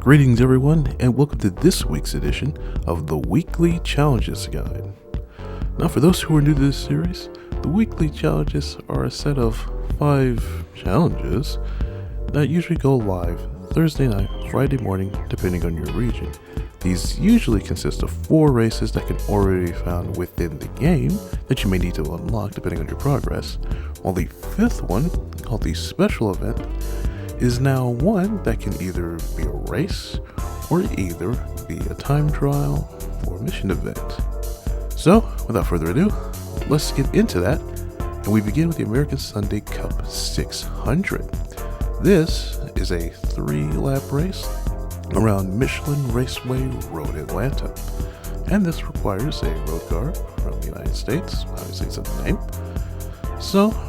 Greetings everyone, and welcome to this week's edition of the Weekly Challenges Guide. Now for those who are new to this series, the Weekly Challenges are a set of 5 challenges that usually go live Thursday night, Friday morning, depending on your region. These usually consist of 4 races that can already be found within the game that you may need to unlock depending on your progress, while the 5th one, called the Special Event, is now one that can either be a race or either be a time trial or mission event. So, without further ado, let's get into that, and we begin with the American Sunday Cup 600. This is a 3-lap race around Michelin Raceway Road, Atlanta, and this requires a road car from the United States. Obviously it's in the name. So,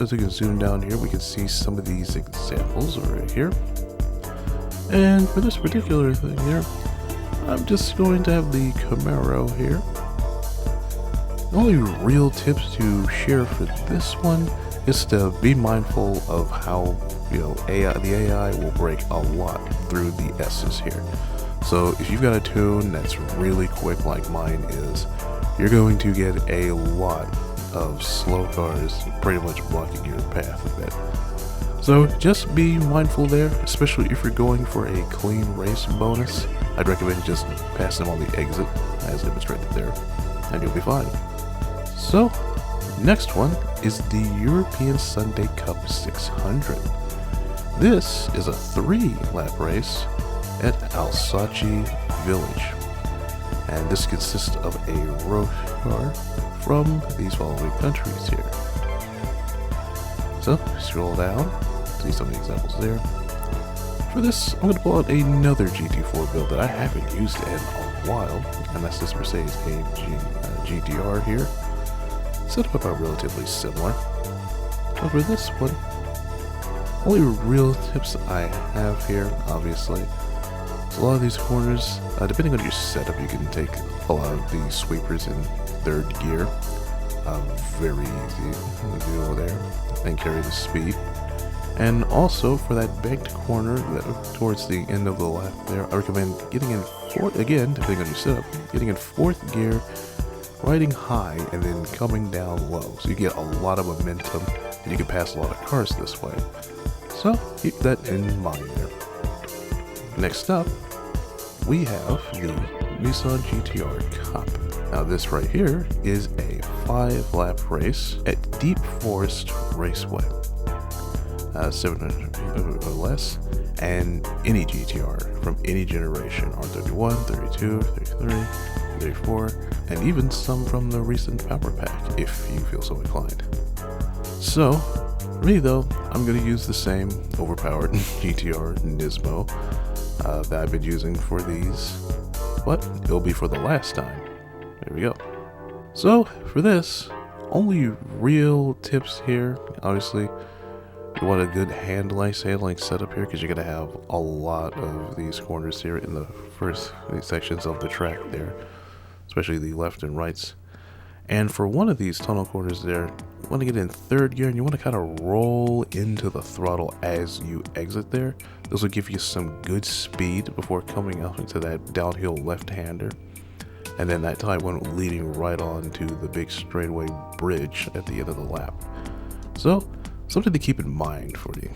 as we can zoom down here, we can see some of these examples right here. And for this particular thing here, I'm just going to have the Camaro here. The only real tips to share for this one is to be mindful of how, the AI will break a lot through the S's here. So if you've got a tune that's really quick like mine is, you're going to get a lot of slow cars pretty much blocking your path a bit. So just be mindful there, especially if you're going for a clean race bonus. I'd recommend just passing them on the exit as demonstrated there, and you'll be fine. So, next one is the European Sunday Cup 600. This is a 3-lap race at Alsace Village, and this consists of a road car from these following countries here. So, scroll down, see some of the examples there. For this, I'm going to pull out another GT4 build that I haven't used in a while, and that's this Mercedes AMG GTR here. Set up about relatively similar. But for this one, only real tips I have here, obviously. So a lot of these corners, depending on your setup, you can take a lot of these sweepers in 3rd gear. Very easy to do there and carry the speed. And also for that banked corner towards the end of the lap there, I recommend getting in 4th, again, depending on your setup, getting in 4th gear, riding high and then coming down low. So you get a lot of momentum and you can pass a lot of cars this way. So keep that in mind there. Next up, we have the Nissan GTR Cup. Now this right here is a 5-lap race at Deep Forest Raceway. 700 or less, and any GTR from any generation, R31, 32, 33, 34, and even some from the recent Power Pack, if you feel so inclined. So, for me though, I'm going to use the same overpowered GTR Nismo that I've been using for these, but it'll be for the last time. There we go. So, for this, only real tips here, obviously, you want a good handling setup here because you're going to have a lot of these corners here in the first sections of the track there, especially the left and rights. And for one of these tunnel corners there, you want to get in 3rd gear and you want to kind of roll into the throttle as you exit there. This will give you some good speed before coming out into that downhill left-hander. And then that tight one leading right on to the big straightaway bridge at the end of the lap. So, something to keep in mind for you.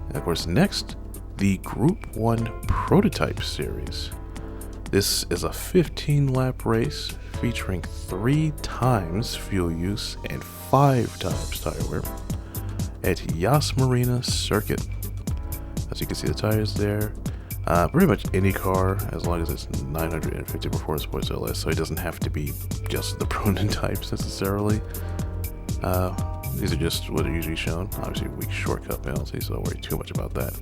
And of course, next, the Group 1 Prototype Series. This is a 15-lap race featuring 3 times fuel use and 5 times tire wear at Marina circuit. As you can see the tires there, pretty much any car as long as it's 950 performance points or less, so it doesn't have to be just the prototypes necessarily. These are just what are usually shown. Obviously, weak shortcut penalty, so don't worry too much about that.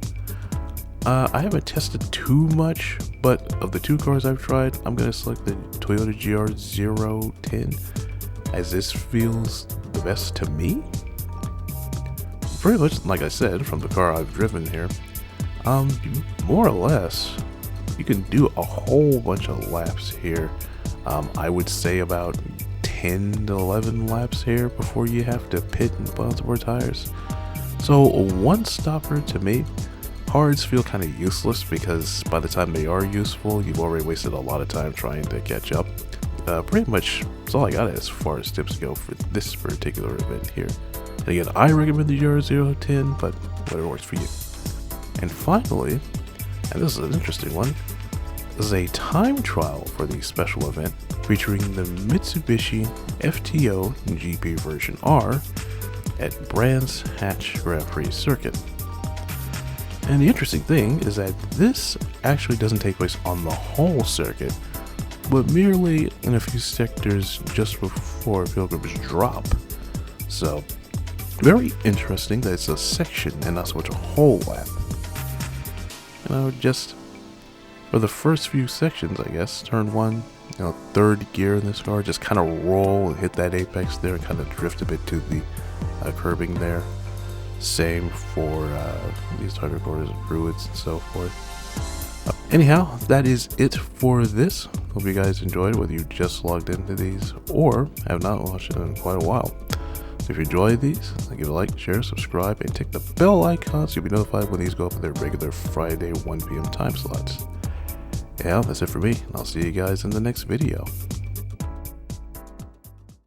I haven't tested too much, but of the 2 cars I've tried, I'm going to select the Toyota GR010, as this feels the best to me. Pretty much, like I said, from the car I've driven here, more or less, you can do a whole bunch of laps here. I would say about 10 to 11 laps here before you have to pit and put on some more tires. So one stopper to me, cards feel kind of useless because by the time they are useful, you've already wasted a lot of time trying to catch up. Pretty much that's all I got as far as tips go for this particular event here. And again, I recommend the Euro 010, but whatever works for you. And finally, and this is an interesting one, this is a time trial for the special event featuring the Mitsubishi FTO GP version R at Brands Hatch Grand Prix circuit. And the interesting thing is that this actually doesn't take place on the whole circuit, but merely in a few sectors just before Pilgrim's Drop. So, very interesting that it's a section and not so much a whole lap. And I would just, for the first few sections, I guess, turn 1, third gear in this car, just kind of roll and hit that apex there and kind of drift a bit to the curbing there. Same for these target corners and druids and so forth. Anyhow, that is it for this. Hope you guys enjoyed, whether you just logged into these or have not watched it in quite a while. So if you enjoy these, give it a like, share, subscribe, and tick the bell icon so you'll be notified when these go up in their regular Friday 1 p.m. time slots. Yeah, that's it for me. I'll see you guys in the next video.